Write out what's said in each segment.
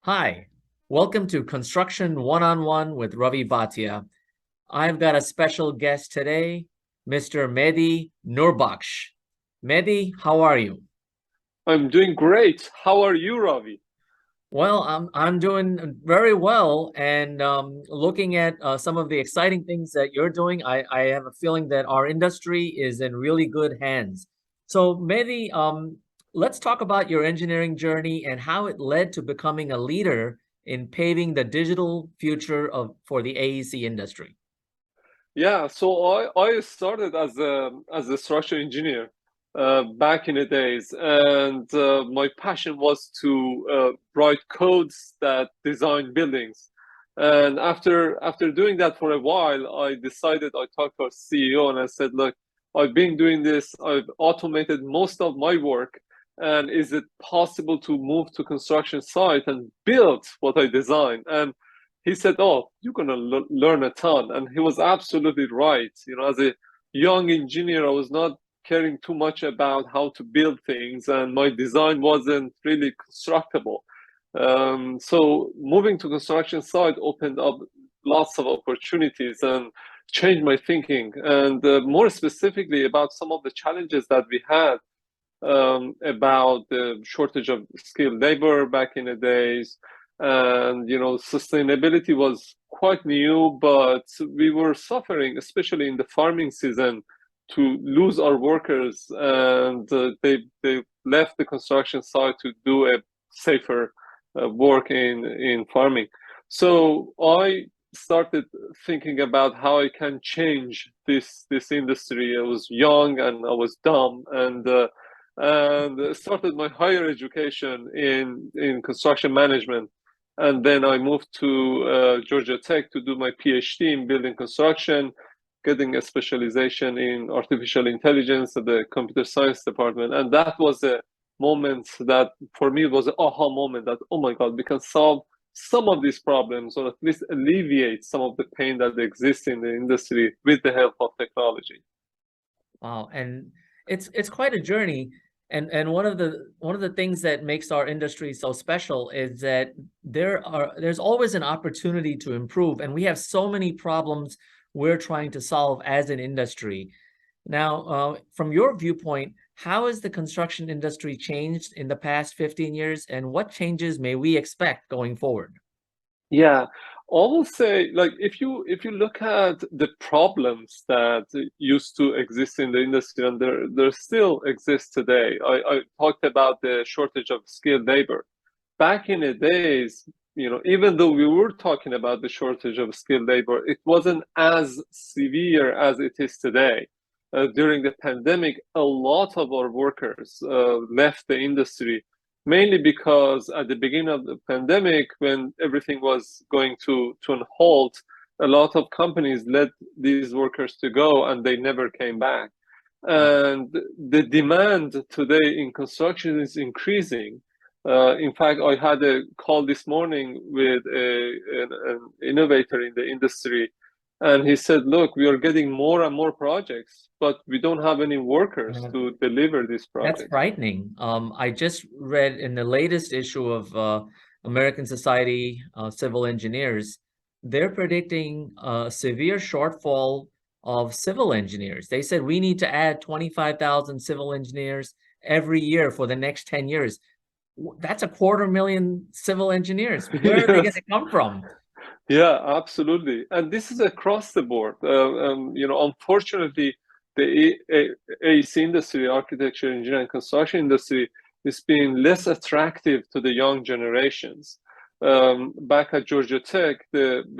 Hi, welcome to Construction One-on-One with Ravi Bhatia. I've got a special guest today, Mr. Mehdi Nourbakhsh. Mehdi, how are you? I'm doing great. How are you, Ravi? Well, I'm doing very well, and looking at some of the exciting things that you're doing, I have a feeling that our industry is in really good hands. So, Mehdi, let's talk about your engineering journey and how it led to becoming a leader in paving the digital future for the AEC industry. Yeah, so I started as a structural engineer back in the days, and my passion was to write codes that design buildings. And after doing that for a while, I decided I talked to our CEO and I said, "Look, I've been doing this. I've automated most of my work, and is it possible to move to construction site and build what I designed?" And he said, "Oh, you're gonna learn a ton," and he was absolutely right. You know, as a young engineer, I was not caring too much about how to build things, and my design wasn't really constructible. So moving to construction site opened up lots of opportunities and changed my thinking, and more specifically about some of the challenges that we had about the shortage of skilled labor back in the days. And, sustainability was quite new, but we were suffering, especially in the farming season, to lose our workers. And they left the construction site to do a safer work in farming. So I started thinking about how I can change this industry. I was young and I was dumb, and started my higher education in construction management. And then I moved to Georgia Tech to do my Ph.D. in building construction, getting a specialization in artificial intelligence at the computer science department. And that was a moment that for me was an aha moment that, oh my God, we can solve some of these problems or at least alleviate some of the pain that exists in the industry with the help of technology. Wow, and it's quite a journey. And one of the things that makes our industry so special is that there's always an opportunity to improve, and we have so many problems we're trying to solve as an industry. Now, from your viewpoint, how has the construction industry changed in the past 15 years, and what changes may we expect going forward? Yeah, I will say, like, if you look at the problems that used to exist in the industry and there still exist today, I talked about the shortage of skilled labor. Back in the days, even though we were talking about the shortage of skilled labor, it wasn't as severe as it is today. During the pandemic, a lot of our workers left the industry mainly because at the beginning of the pandemic, when everything was going to a halt, a lot of companies let these workers to go and they never came back. And the demand today in construction is increasing. In fact, I had a call this morning with an innovator in the industry, and he said, "Look, we are getting more and more projects, but we don't have any workers Uh, to deliver these That's projects." frightening. I just read in the latest issue of American Society of Civil Engineers, they're predicting a severe shortfall of civil engineers. They said we need to add 25,000 civil engineers every year for the next 10 years. That's a 250,000 civil engineers. Where are they going Yes. to come from? Yeah, absolutely. And this is across the board. Unfortunately, the AEC industry, architecture, engineering, construction industry, is being less attractive to the young generations. Back at Georgia Tech,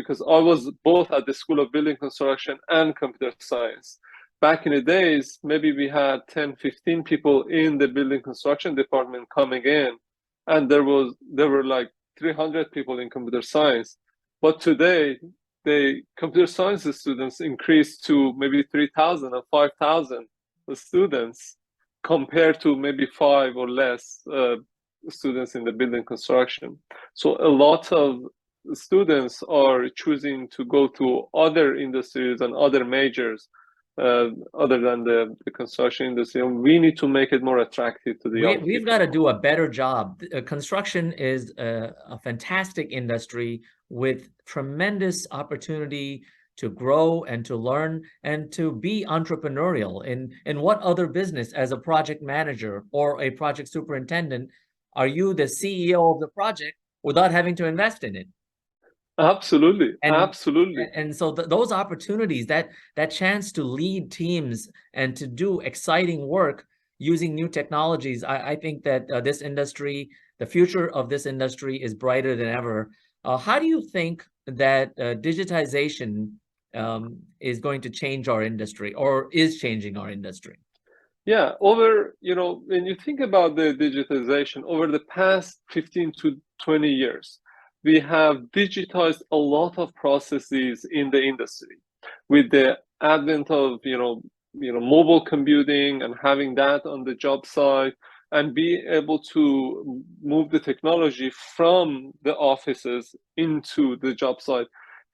because I was both at the School of Building Construction and Computer Science. Back in the days, maybe we had 10, 15 people in the building construction department coming in, and there were like 300 people in computer science. But today, the computer science students increased to maybe 3,000 or 5,000 students compared to maybe five or less students in the building construction. So a lot of students are choosing to go to other industries and other majors other than the construction industry. And we need to make it more attractive to the young We've got people. to do a better job. Construction is a fantastic industry with tremendous opportunity to grow and to learn and to be entrepreneurial. In what other business, as a project manager or a project superintendent, are you the CEO of the project without having to invest in it? Absolutely, And absolutely. so those opportunities, that chance to lead teams and to do exciting work using new technologies, I think that this industry, the future of this industry is brighter than ever. How do you think that digitization is going to change our industry, or is changing our industry? Yeah, when you think about the digitization over the past 15 to 20 years, we have digitized a lot of processes in the industry with the advent of, mobile computing and having that on the job site and be able to move the technology from the offices into the job site,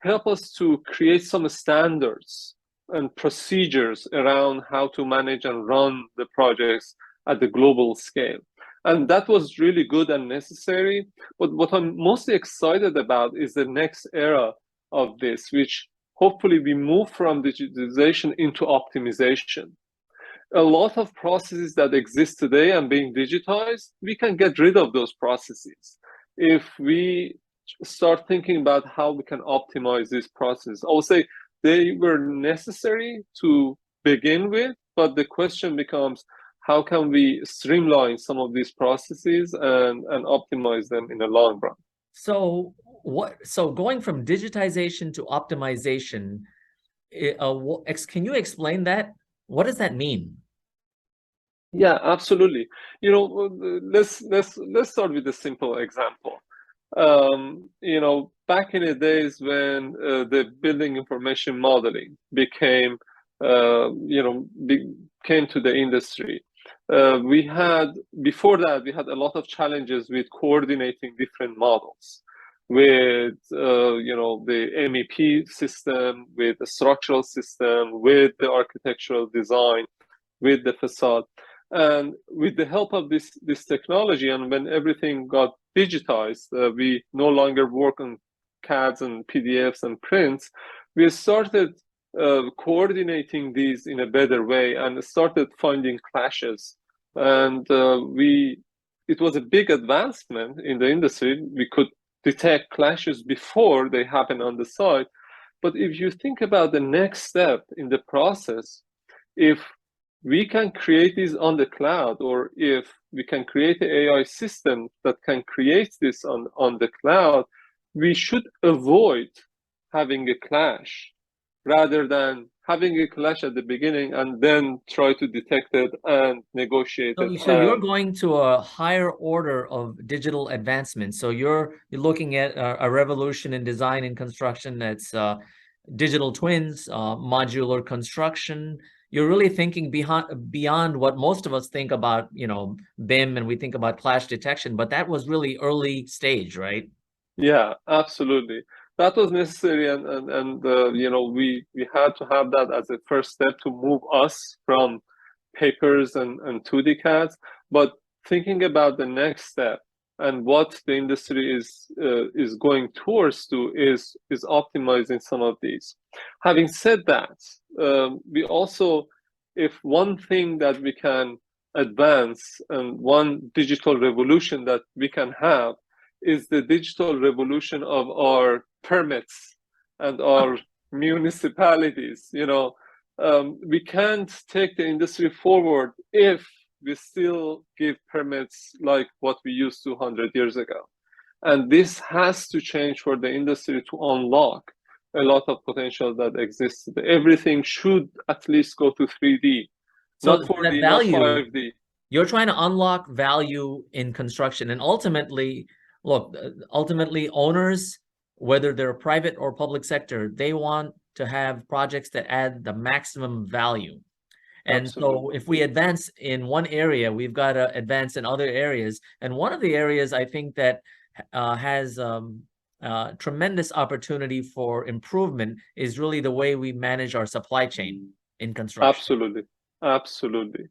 help us to create some standards and procedures around how to manage and run the projects at the global scale. And that was really good and necessary. But what I'm mostly excited about is the next era of this, which hopefully we move from digitization into optimization. A lot of processes that exist today and being digitized, we can get rid of those processes if we start thinking about how we can optimize this process. I would say they were necessary to begin with, but the question becomes, how can we streamline some of these processes and optimize them in the long run? So going from digitization to optimization, can you explain that? What does that mean? Yeah, absolutely. Let's start with a simple example. Back in the days when the building information modeling became, came to the industry, before that, we had a lot of challenges with coordinating different models with, the MEP system, with the structural system, with the architectural design, with the facade. And with the help of this technology, and when everything got digitized, we no longer work on CADs and PDFs and prints. We started coordinating these in a better way and started finding clashes. And it was a big advancement in the industry. We could detect clashes before they happen on the site. But if you think about the next step in the process, if we can create these on the cloud, or if we can create an AI system that can create this on the cloud, we should avoid having a clash rather than having a clash at the beginning and then try to detect it and negotiate it. So you're going to a higher order of digital advancement. So you're looking at a revolution in design and construction that's digital twins, modular construction. You're really thinking beyond what most of us think about, BIM, and we think about clash detection, but that was really early stage, right? Yeah, absolutely. That was necessary, and we had to have that as a first step to move us from papers and 2D CADs. But thinking about the next step and what the industry is going towards to is optimizing some of these. Having said that, we also, if one thing that we can advance and one digital revolution that we can have is the digital revolution of our permits and our municipalities. We can't take the industry forward if we still give permits like what we used to 100 years ago. And this has to change for the industry to unlock a lot of potential that exists. Everything should at least go to 3D, So not that 4D, not value, 5D. you're trying to unlock value in construction. And ultimately, look, owners, whether they're private or public sector, they want to have projects that add the maximum value. And so Absolutely. if we advance in one area, we've got to advance in other areas. And one of the areas I think that has tremendous opportunity for improvement is really the way we manage our supply chain. in construction. Absolutely. Absolutely.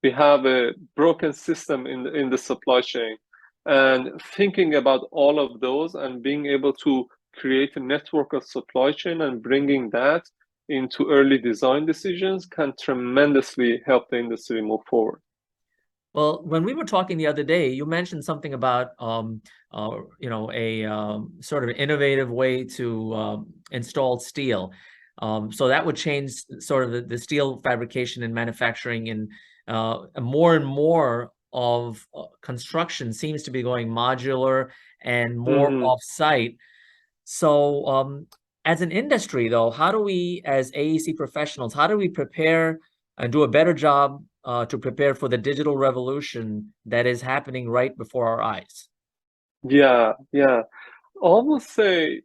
We have a broken system in the supply chain. And thinking about all of those and being able to create a network of supply chain and bringing that into early design decisions can tremendously help the industry move forward. Well, when we were talking the other day, you mentioned something about a sort of innovative way to install steel. So that would change sort of the steel fabrication and manufacturing, and more and more of construction seems to be going modular and more Hmm. off-site. So as an industry, though, how do we, as AEC professionals, how do we prepare and do a better job to prepare for the digital revolution that is happening right before our eyes? Yeah, yeah. I will say,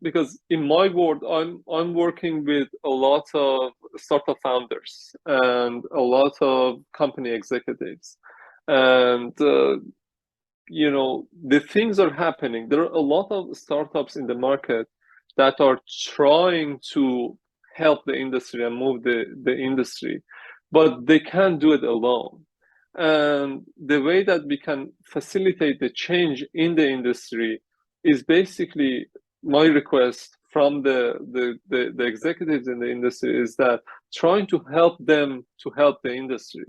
because in my world, I'm working with a lot of startup founders and a lot of company executives, and the things are happening. There are a lot of startups in the market that are trying to help the industry and move the industry, but they can't do it alone. And the way that we can facilitate the change in the industry is basically my request from the executives in the industry is that trying to help them to help the industry.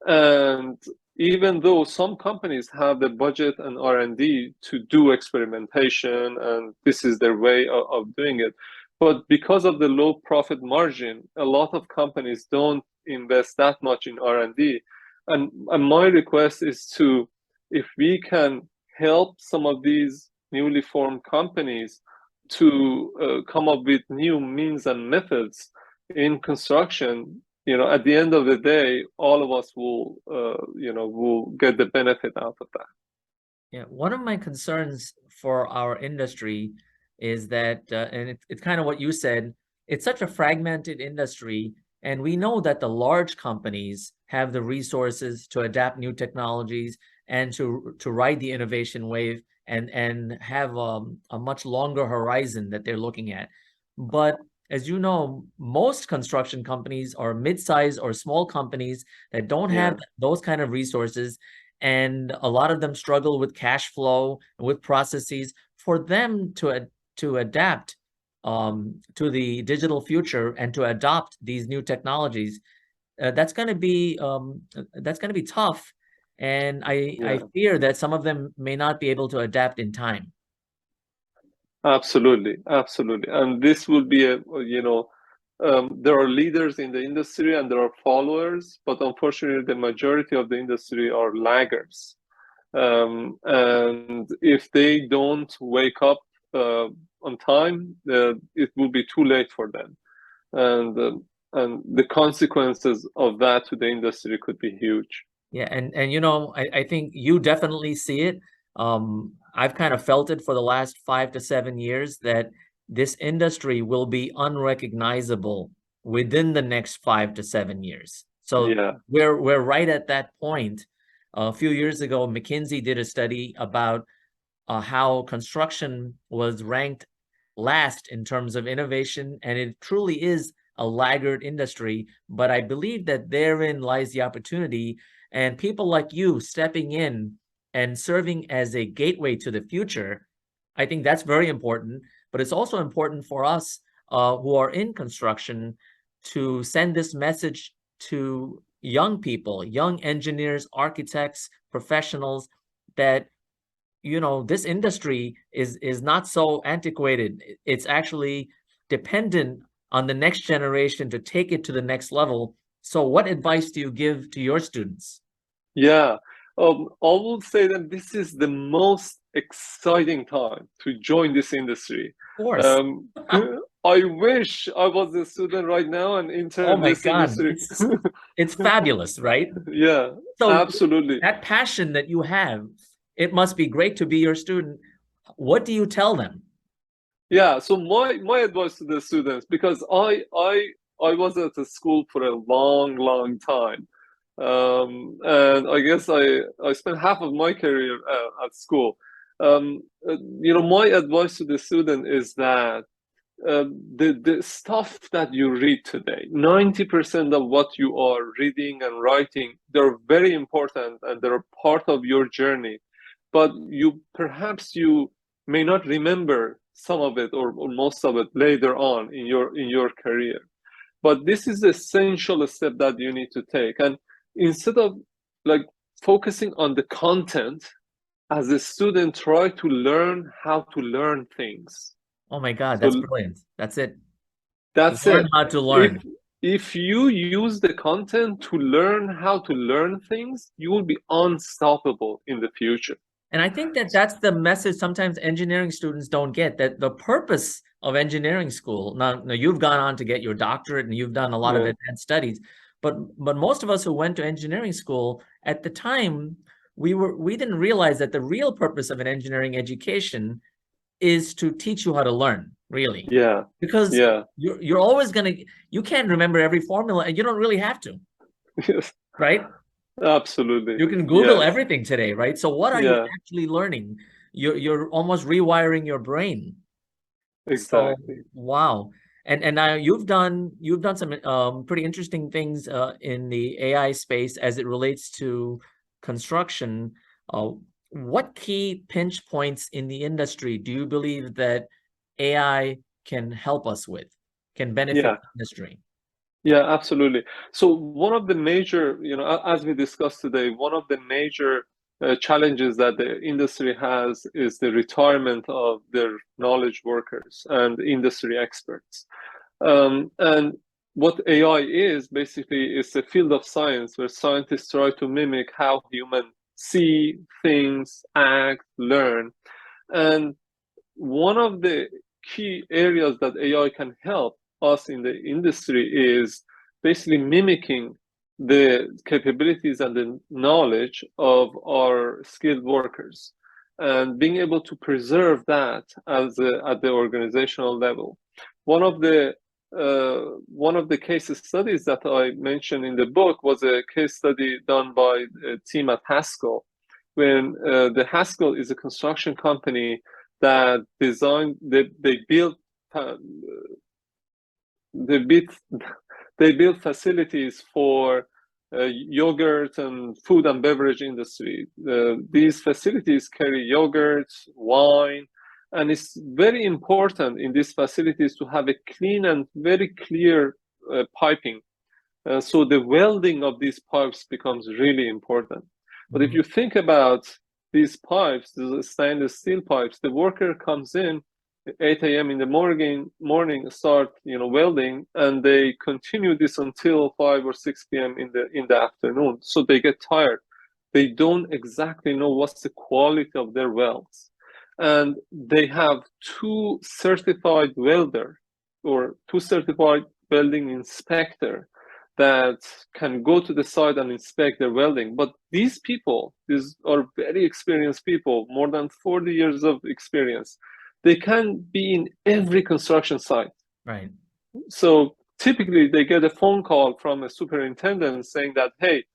And even though some companies have the budget and R&D to do experimentation, and this is their way of doing it, but because of the low profit margin, a lot of companies don't invest that much in R&D. And my request is to, if we can help some of these newly formed companies to come up with new means and methods in construction, at the end of the day, all of us will get the benefit out of that. Yeah, one of my concerns for our industry is that, and it's kind of what you said, it's such a fragmented industry, and we know that the large companies have the resources to adapt new technologies and to ride the innovation wave and have a much longer horizon that they're looking at. But as you know, most construction companies are mid-sized or small companies that don't have Yeah, those kind of resources, and a lot of them struggle with cash flow and with processes. For them to adapt to the digital future and to adopt these new technologies, that's going to be tough. And I yeah, fear that some of them may not be able to adapt in time. absolutely, absolutely. And this will be there are leaders in the industry and there are followers, but unfortunately, the majority of the industry are laggards. And if they don't wake up on time, it will be too late for them. And the consequences of that to the industry could be huge. Yeah, and I think you definitely see it. I've kind of felt it for the last 5 to 7 years that this industry will be unrecognizable within the next 5 to 7 years. So Yeah, we're right at that point. A few years ago, McKinsey did a study about how construction was ranked last in terms of innovation, and it truly is a laggard industry. But I believe that therein lies the opportunity, and people like you stepping in and serving as a gateway to the future. I think that's very important, but it's also important for us who are in construction to send this message to young people, young engineers, architects, professionals, that this industry is not so antiquated. It's actually dependent on the next generation to take it to the next level. So what advice do you give to your students? yeah. I will say that this is the most exciting time to join this industry. Of course. Um, I wish I was a student right now and Oh enter my this God. industry. It's fabulous, right? Yeah, So absolutely. that passion that you have, it must be great to be your student. What do you tell them? Yeah, so my advice to the students, because I was at the school for a long time, and I guess I spent half of my career at school. My advice to the student is that the stuff that you read today, 90% of what you are reading and writing, they're very important and they're part of your journey. But perhaps you may not remember some of it or most of it later on in your career. But this is the essential step that you need to take. And instead of like focusing on the content, as a student, try to learn how to learn things. Oh my God, that's So brilliant. That's it. that's Learn it. how to If learn. if you use the content to learn how to learn things, you will be unstoppable in the future. And I think that that's the message sometimes engineering students don't get, that the purpose of engineering school, now you've gone on to get your doctorate and you've done a lot of Yeah. advanced studies, but most of us who went to engineering school at the time, we didn't realize that the real purpose of an engineering education is to teach you how to learn, really. Yeah. Because Yeah. you're always you can't remember every formula, and you don't really have to, Yes. right? Absolutely. You can Google Yes. everything today, right? So what are you Yeah. actually learning? You're almost rewiring your brain. So Exactly. wow. And now you've done some pretty interesting things in the AI space as it relates to construction. What key pinch points in the industry do you believe that AI can help us with, can benefit Yeah. the industry? Yeah, absolutely. So one of the major, as we discussed today, one of the major challenges that the industry has is the retirement of their knowledge workers and industry experts. And what AI is basically is a field of science where scientists try to mimic how humans see things, act, learn. And one of the key areas that AI can help us in the industry is basically mimicking the capabilities and the knowledge of our skilled workers and being able to preserve that at the organizational level. One of the one of the case studies that I mentioned in the book was a case study done by a team at Haskell, when the Haskell is a construction company that they built uh, they built they built facilities for yogurt and food and beverage industry. These facilities carry yogurt, wine, and it's very important in these facilities to have a clean and very clear piping. So the welding of these pipes becomes really important. But if Mhm. you think about these pipes, these stainless steel pipes, the worker comes in 8 a.m. in the morning, start welding, and they continue this until 5 or 6 p.m. in the afternoon. So they get tired. They don't exactly know what's the quality of their welds, and they have two certified welder or two certified welding inspector that can go to the site and inspect their welding. But these are very experienced people, more than 40 years of experience. They can be in every construction site. Right. So typically they get a phone call from a superintendent saying that, hey,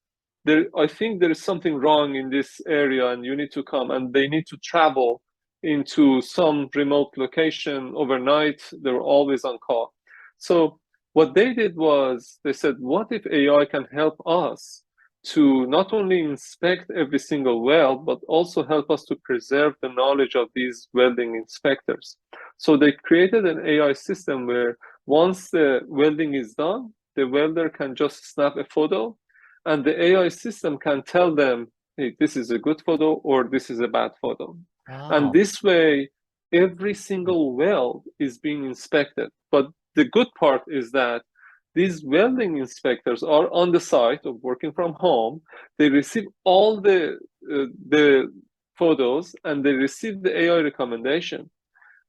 I think there is something wrong in this area and you need to come. And they need to travel into some remote location overnight. They're always on call. So what they did was they said, what if AI can help us to not only inspect every single weld, but also help us to preserve the knowledge of these welding inspectors? So they created an AI system where once the welding is done, the welder can just snap a photo and the AI system can tell them, hey, this is a good photo or this is a bad photo. And Wow. this way, every single weld is being inspected. But the good part is that these welding inspectors are on the site or working from home. They receive all the photos and they receive the AI recommendation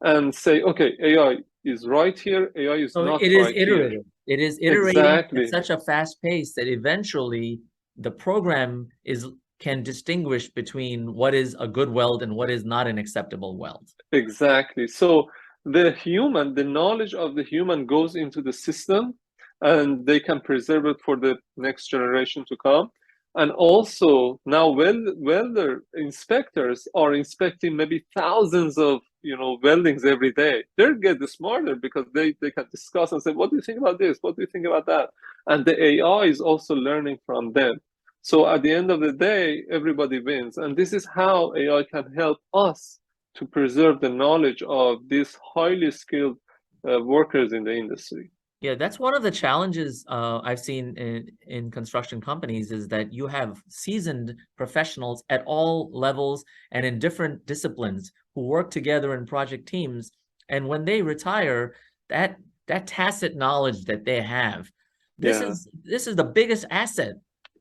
and say, okay, AI is right here, AI is So not it is right here. iterative. It is iterating at Exactly. such a fast pace that eventually the program can distinguish between what is a good weld and what is not an acceptable weld. Exactly. So the knowledge of the human goes into the system and they can preserve it for the next generation to come. And also now welder inspectors are inspecting maybe thousands of weldings every day. They get smarter because they can discuss and say, what do you think about this? What do you think about that? And the AI is also learning from them. So at the end of the day, everybody wins. And this is how AI can help us to preserve the knowledge of these highly skilled workers in the industry. Yeah, that's one of the challenges I've seen in construction companies is that you have seasoned professionals at all levels and in different disciplines who work together in project teams. And when they retire, that tacit knowledge that they have, this Yeah, is the biggest asset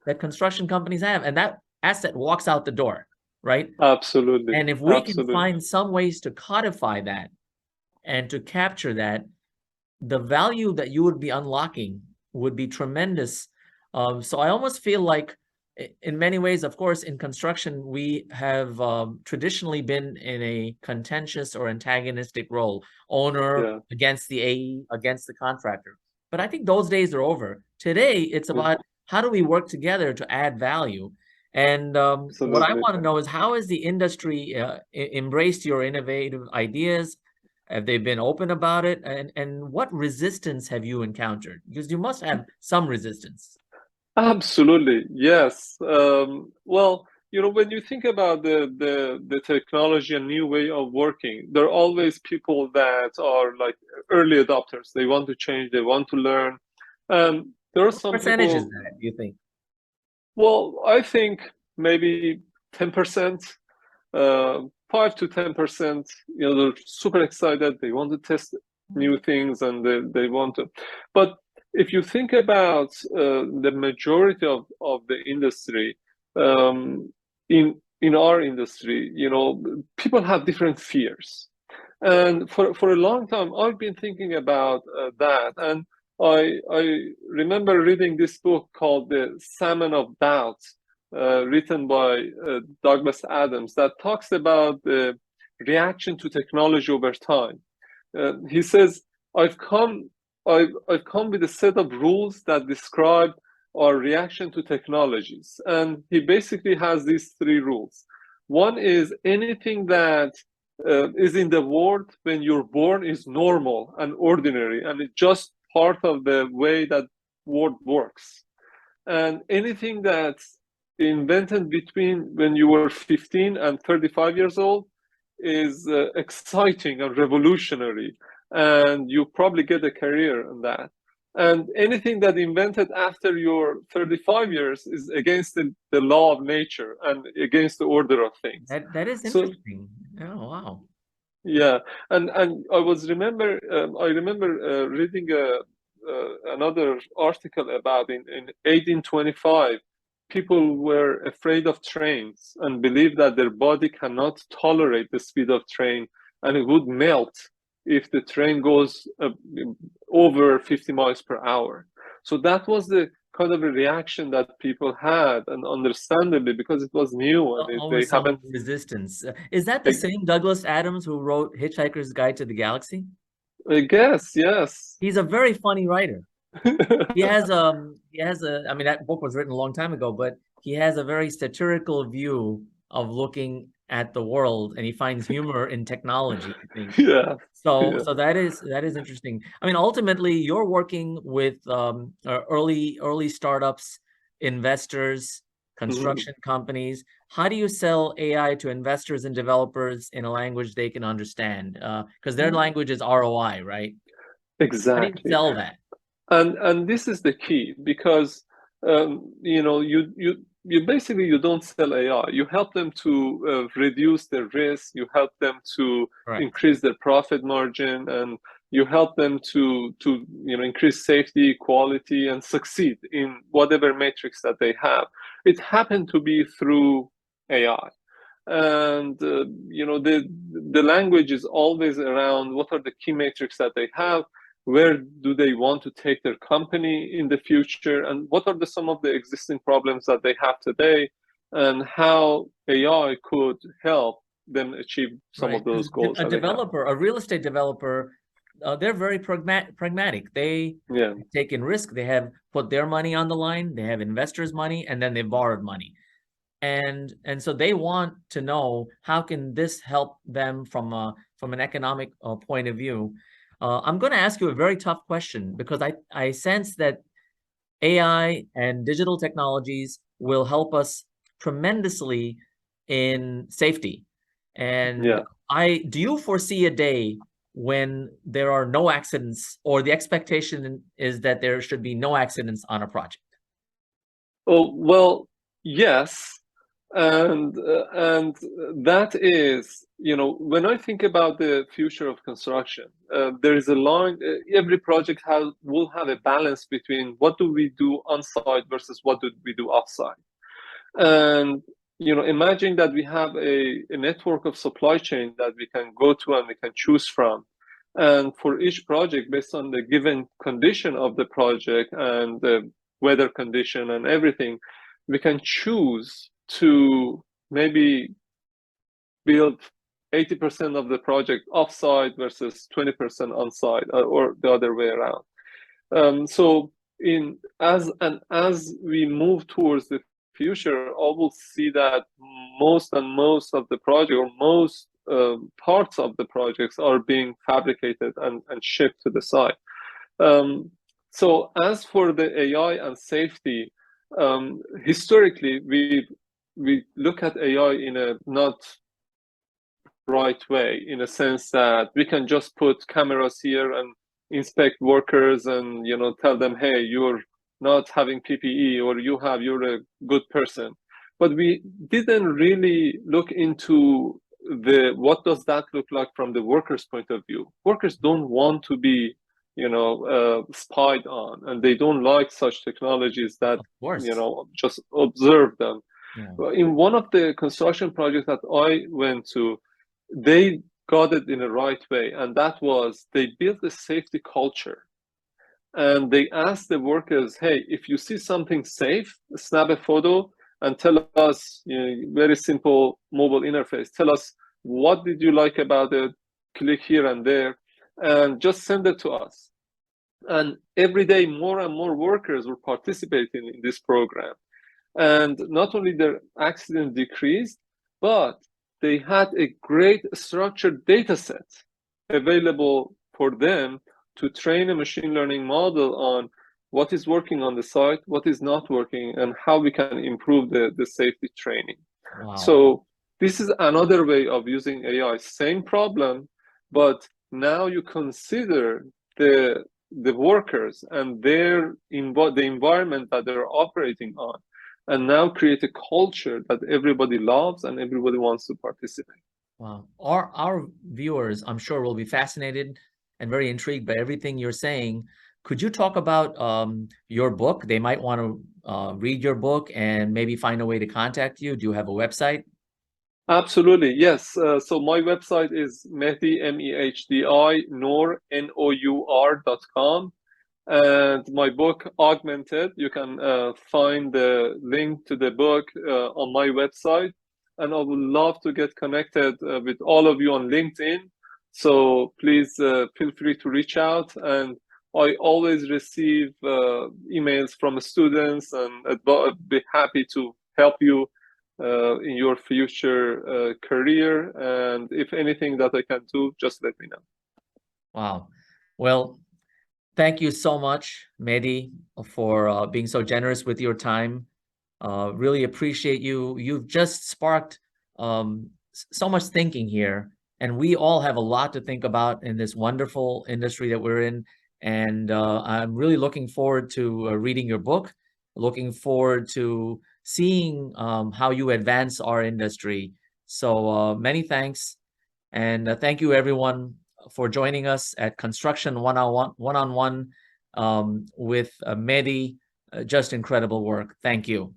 that construction companies have, and that asset walks out the door, right? absolutely. And if we can Absolutely. find some ways to codify that and to capture that, the value that you would be unlocking would be tremendous. So I almost feel like, in many ways, of course, in construction, we have traditionally been in a contentious or antagonistic role, owner Yeah, against the AE, against the contractor. But I think those days are over. Today, it's yeah, about how do we work together to add value. And what I absolutely. want to know is, how has the industry embraced your innovative ideas? Have they been open about it? And what resistance have you encountered? Because you must have some resistance. Absolutely, yes. Well, when you think about the technology and new way of working, there are always people that are like early adopters. They want to change, they want to learn. There are What some percentage is people, that, do you think? well, I think maybe 10%, 5 to 10%, they're super excited. They want to test new things and they want to. But if you think about the majority of the industry, in our industry, people have different fears. And for a long time, I've been thinking about that. And I remember reading this book called The Salmon of Doubt, written by Douglas Adams, that talks about the reaction to technology over time. He says, I've come, I've come with a set of rules that describe our reaction to technologies. And he basically has these three rules. One is anything that is in the world when you're born is normal and ordinary, and it's just part of the way that world works. And anything that's invented between when you were 15 and 35 years old is exciting and revolutionary, and you probably get a career in that. And anything that invented after your 35 years is against the law of nature and against the order of things. That is So interesting. Oh, wow. yeah, and I remember reading another article about in 1825, people were afraid of trains and believed that their body cannot tolerate the speed of train, and it would melt if the train goes over 50 miles per hour. So that was the kind of a reaction that people had, and understandably, because it was new and they Almost some haven't. resistance. Is that the same Douglas Adams who wrote Hitchhiker's Guide to the Galaxy? I guess, yes. He's a very funny writer. He has I mean, that book was written a long time ago, but he has a very satirical view of looking at the world, and he finds humor in technology, I think. Yeah, So yeah. that is interesting. I mean, ultimately, you're working with early startups, investors, Mhm. construction companies. How do you sell AI to investors and developers in a language they can understand? Because their language is ROI, right? How do you Exactly. sell that? And this is the key, because you basically you don't sell AI. You help them to reduce their risk. You help them to Correct. increase their profit margin, and you help them to increase safety, quality, and succeed in whatever metrics that they have. It happened to be through AI. And the language is always around what are the key metrics that they have, where do they want to take their company in the future, and what are some of the existing problems that they have today, and how AI could help them achieve some Right. of those Because goals a that they have. developer, a real estate developer, they're very pragmatic. They Yeah, take in risk. They have put their money on the line. They have investors' money, and then they borrowed money. and so they want to know how can this help them from an economic point of view. I'm going to ask you a very tough question, because I sense that AI and digital technologies will help us tremendously in safety. And Yeah. do you foresee a day when there are no accidents, or the expectation is that there should be no accidents on a project? Oh, well, yes. And that is, when I think about the future of construction, there is a line, every project will have a balance between what do we do on site versus what do we do offsite. And imagine that we have a network of supply chain that we can go to and we can choose from. And for each project, based on the given condition of the project and the weather condition and everything, we can choose to maybe build 80% of the project offsite versus 20% on-site, or the other way around. So as we move towards the future, I will see that most of the project, or most parts of the projects, are being fabricated and shipped to the site. So as for the AI and safety, historically we look at AI in a not right way, in a sense that we can just put cameras here and inspect workers and tell them, hey, you're not having PPE, or you're a good person. But we didn't really look into what does that look like from the workers' point of view. Workers don't want to be spied on, and they don't like such technologies that Of course. just observe them. Yeah. In one of the construction projects that I went to, they got it in the right way, and that was they built a safety culture. And they asked the workers, hey, if you see something safe, snap a photo and tell us, very simple mobile interface, tell us what did you like about it, click here and there, and just send it to us. And every day more and more workers were participating in this program. And not only their accident decreased, but they had a great structured data set available for them to train a machine learning model on what is working on the site, what is not working, and how we can improve the safety training. Wow. So this is another way of using AI. Same problem, but now you consider the workers and the environment that they're operating on, and now create a culture that everybody loves and everybody wants to participate. Wow. Our viewers, I'm sure, will be fascinated and very intrigued by everything you're saying. Could you talk about your book? They might want to read your book and maybe find a way to contact you. Do you have a website? Absolutely, yes. So my website is Mehdi, Mehdi, Nour.com. And my book, Augmented, you can find the link to the book on my website. And I would love to get connected with all of you on LinkedIn. So please feel free to reach out. And I always receive emails from students, and I'd be happy to help you in your future career. And if anything that I can do, just let me know. Wow. Well, thank you so much, Mehdi, for being so generous with your time. Really appreciate you. You've just sparked so much thinking here, and we all have a lot to think about in this wonderful industry that we're in. And I'm really looking forward to reading your book, looking forward to seeing how you advance our industry. So many thanks. And thank you, everyone, for joining us at Construction One-on-One with Mehdi. Just incredible work. Thank you.